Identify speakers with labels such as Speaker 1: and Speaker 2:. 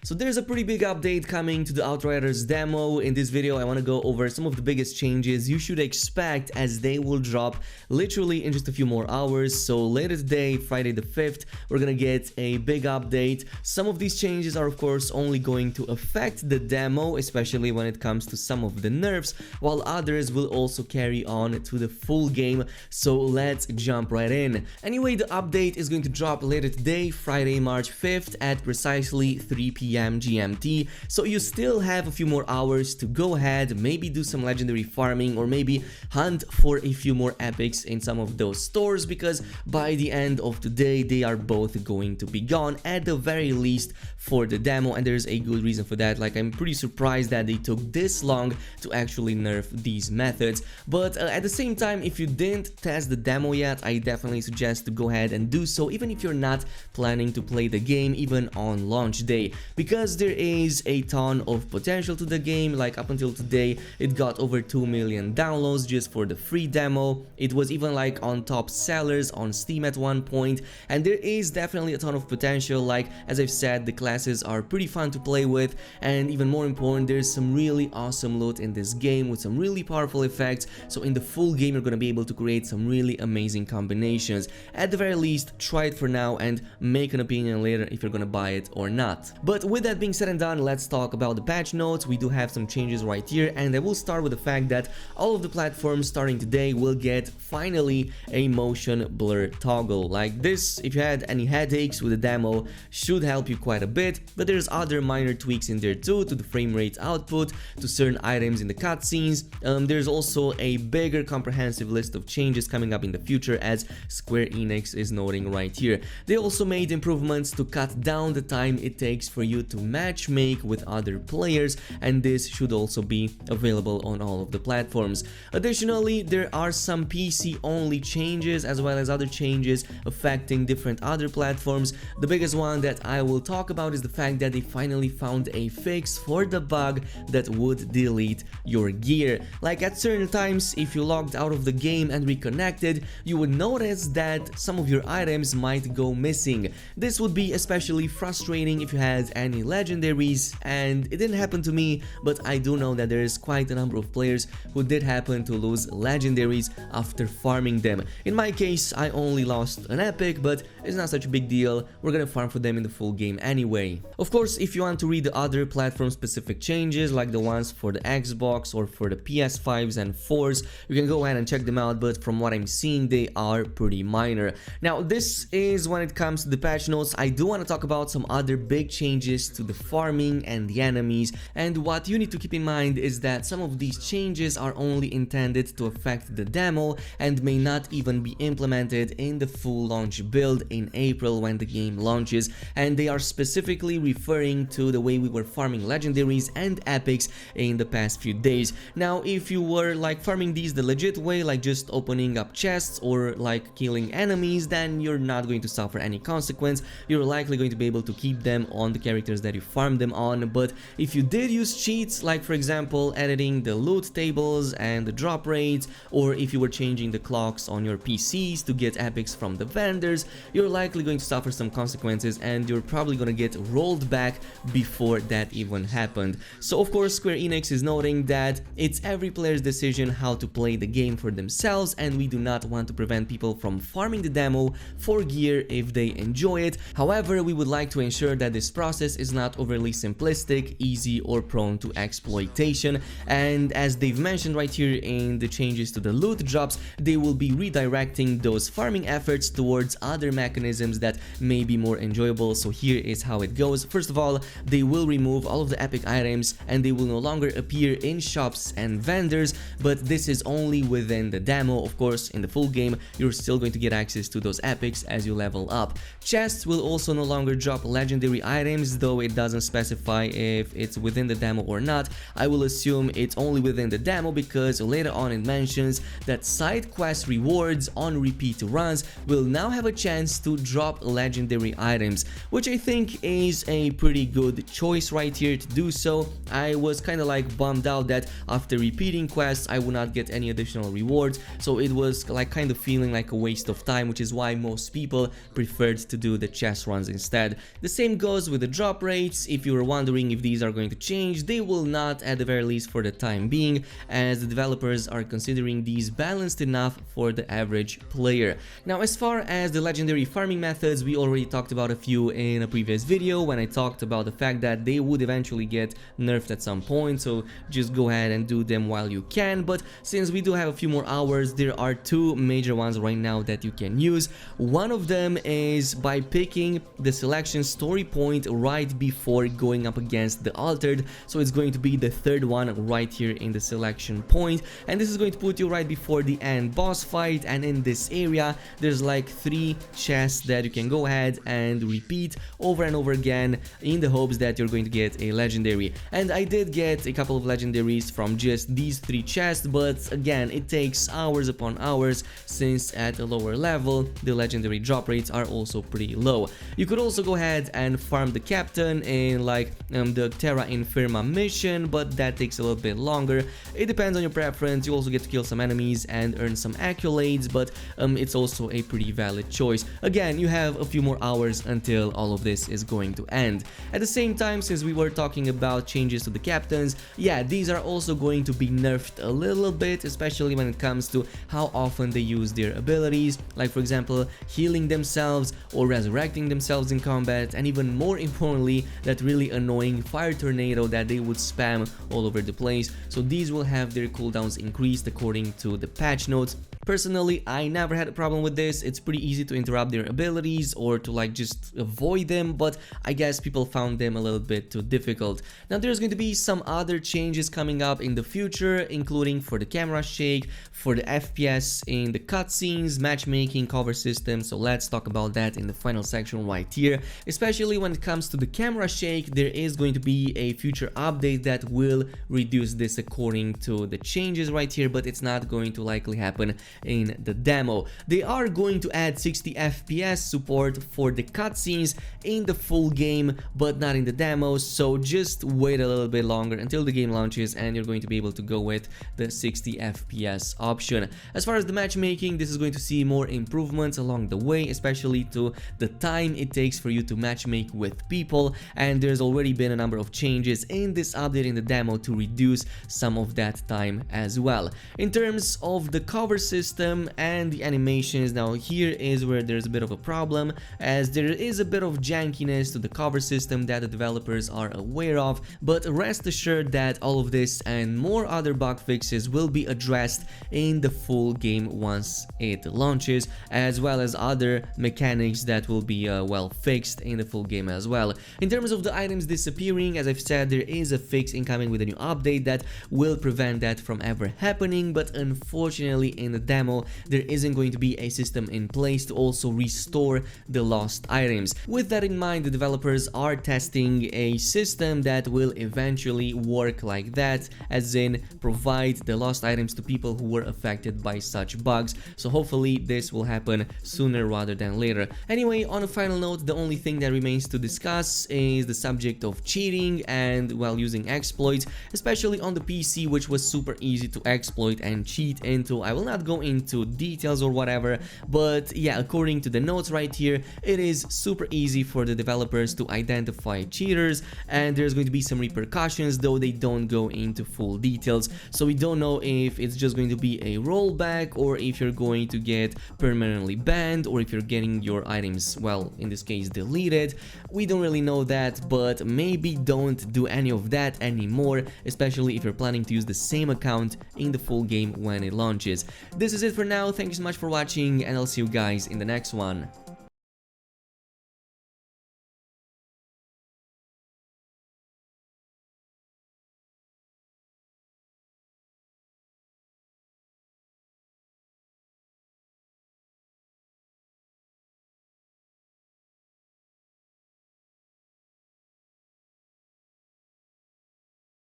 Speaker 1: So there's a pretty big update coming to the Outriders demo. In this video I want to go over some of the biggest changes you should expect, as they will drop literally in just a few more hours. So later today, Friday the 5th, we're gonna get a big update. Some of these changes are of course only going to affect the demo, especially when it comes to some of the nerfs, while others will also carry on to the full game. So let's jump right in. Anyway, the update is going to drop later today, Friday, March 5th at precisely 3 p.m. GMT. So you still have a few more hours to go ahead, maybe do some legendary farming, or maybe hunt for a few more epics in some of those stores, because by the end of today they are both going to be gone, at the very least for the demo. And there's a good reason for that. Like, I'm pretty surprised that they took this long to actually nerf these methods. But at the same time, if you didn't test the demo yet, I definitely suggest to go ahead and do so, even if you're not planning to play the game even on launch day, because there is a ton of potential to the game. Like, up until today it got over 2 million downloads just for the free demo. It was even like on top sellers on Steam at one point, and there is definitely a ton of potential. Like, as I've said, the classes are pretty fun to play with, and even more important, there's some really awesome loot in this game with some really powerful effects. So in the full game you're gonna be able to create some really amazing combinations. At the very least, try it for now and make an opinion later if you're gonna buy it or not. But with that being said and done, let's talk about the patch notes. We do have some changes right here, and I will start with the fact that all of the platforms starting today will get finally a motion blur toggle. Like this, if you had any headaches with the demo, should help you quite a bit. But there's other minor tweaks in there too, to the frame rate output, to certain items in the cutscenes. There's also a bigger comprehensive list of changes coming up in the future, as Square Enix is noting right here. They also made improvements to cut down the time it takes for you to matchmake with other players, and this should also be available on all of the platforms. Additionally, there are some PC only changes as well as other changes affecting different other platforms. The biggest one that I will talk about is the fact that they finally found a fix for the bug that would delete your gear. Like, at certain times, if you logged out of the game and reconnected, you would notice that some of your items might go missing. This would be especially frustrating if you had any legendaries, and it didn't happen to me, but I do know that there is quite a number of players who did happen to lose legendaries after farming them. In my case, I only lost an epic, but it's not such a big deal. We're gonna farm for them in the full game anyway. Of course, if you want to read the other platform specific changes, like the ones for the Xbox or for the PS5s and 4s, you can go ahead and check them out, but from what I'm seeing, they are pretty minor. Now, this is when it comes to the patch notes. I do want to talk about some other big changes to the farming and the enemies, and what you need to keep in mind is that some of these changes are only intended to affect the demo and may not even be implemented in the full launch build in April when the game launches, and they are specifically referring to the way we were farming legendaries and epics in the past few days. Now, if you were like farming these the legit way, like just opening up chests or like killing enemies, then you're not going to suffer any consequence. You're likely going to be able to keep them on the characters that you farmed them on. But if you did use cheats, like for example editing the loot tables and the drop rates, or if you were changing the clocks on your PCs to get epics from the vendors, you're likely going to suffer some consequences, and you're probably going to get rolled back before that even happened. So of course, Square Enix is noting that it's every player's decision how to play the game for themselves, and we do not want to prevent people from farming the demo for gear if they enjoy it. However, we would like to ensure that this process is not overly simplistic, easy, or prone to exploitation. And as they've mentioned right here in the changes to the loot drops, they will be redirecting those farming efforts towards other mechanisms that may be more enjoyable. So here is how it goes. First of all, they will remove all of the epic items, and they will no longer appear in shops and vendors, but this is only within the demo. Of course, in the full game, you're still going to get access to those epics as you level up. Chests will also no longer drop legendary items, though it doesn't specify if it's within the demo or not. I will assume it's only within the demo, because later on it mentions that side quest rewards on repeat runs will now have a chance to drop legendary items, which I think is a pretty good choice right here to do so. I was kind of like bummed out that after repeating quests I would not get any additional rewards, so it was like kind of feeling like a waste of time, which is why most people preferred to do the chest runs instead. The same goes with the drop drop rates, if you were wondering if these are going to change, they will not, at the very least for the time being, as the developers are considering these balanced enough for the average player. Now, as far as the legendary farming methods, we already talked about a few in a previous video when I talked about the fact that they would eventually get nerfed at some point, so just go ahead and do them while you can. But since we do have a few more hours, there are two major ones right now that you can use. One of them is by picking the selection story point right before going up against the altered, so it's going to be the third one right here in the selection point, and this is going to put you right before the end boss fight. And in this area there's like 3 chests that you can go ahead and repeat over and over again in the hopes that you're going to get a legendary. And I did get a couple of legendaries from just these 3 chests, but again, it takes hours upon hours since at a lower level the legendary drop rates are also pretty low. You could also go ahead and farm the captain in like the Terra Infirma mission, but that takes a little bit longer. It depends on your preference. You also get to kill some enemies and earn some accolades, but it's also a pretty valid choice. Again, you have a few more hours until all of this is going to end. At the same time, since we were talking about changes to the captains, yeah, these are also going to be nerfed a little bit, especially when it comes to how often they use their abilities, like for example healing themselves or resurrecting themselves in combat, and even more importantly that really annoying fire tornado that they would spam all over the place. So these will have their cooldowns increased according to the patch notes. Personally, I never had a problem with this. It's pretty easy to interrupt their abilities or to like just avoid them, but I guess people found them a little bit too difficult. Now there's going to be some other changes coming up in the future, including for the camera shake, for the FPS in the cutscenes, matchmaking, cover system. So let's talk about that in the final section right here. Especially when it comes to the camera shake, there is going to be a future update that will reduce this according to the changes right here, but it's not going to likely happen in the demo. They are going to add 60 FPS support for the cutscenes in the full game, but not in the demo, so just wait a little bit longer until the game launches and you're going to be able to go with the 60 FPS option. As far as the matchmaking, this is going to see more improvements along the way, especially to the time it takes for you to matchmake with people, and there's already been a number of changes in this update in the demo to reduce some of that time as well. In terms of the cover system and the animations, now here is where there's a bit of a problem, as there is a bit of jankiness to the cover system that the developers are aware of, but rest assured that all of this and more other bug fixes will be addressed in the full game once it launches, as well as other mechanics that will be well fixed in the full game as well. In terms of the items disappearing, as I've said, there is a fix incoming with a new update that will prevent that from ever happening, but unfortunately in the demo there isn't going to be a system in place to also restore the lost items. With that in mind, the developers are testing a system that will eventually work like that, as in provide the lost items to people who were affected by such bugs. So hopefully this will happen sooner rather than later. Anyway, on a final note, the only thing that remains to discuss is the subject of cheating and, well, using exploits, especially on the PC, which was super easy to exploit and cheat into. I will not go into details or whatever, but yeah, according to the notes right here, it is super easy for the developers to identify cheaters, and there's going to be some repercussions, though they don't go into full details. So we don't know if it's just going to be a rollback, or if you're going to get permanently banned, or if you're getting your items, well, in this case, deleted. We don't really know that, but maybe don't do any of that anymore, especially if you're planning to use the same account in the full game when it launches. This is it for now. Thank you so much for watching, and I'll see you guys in the next one.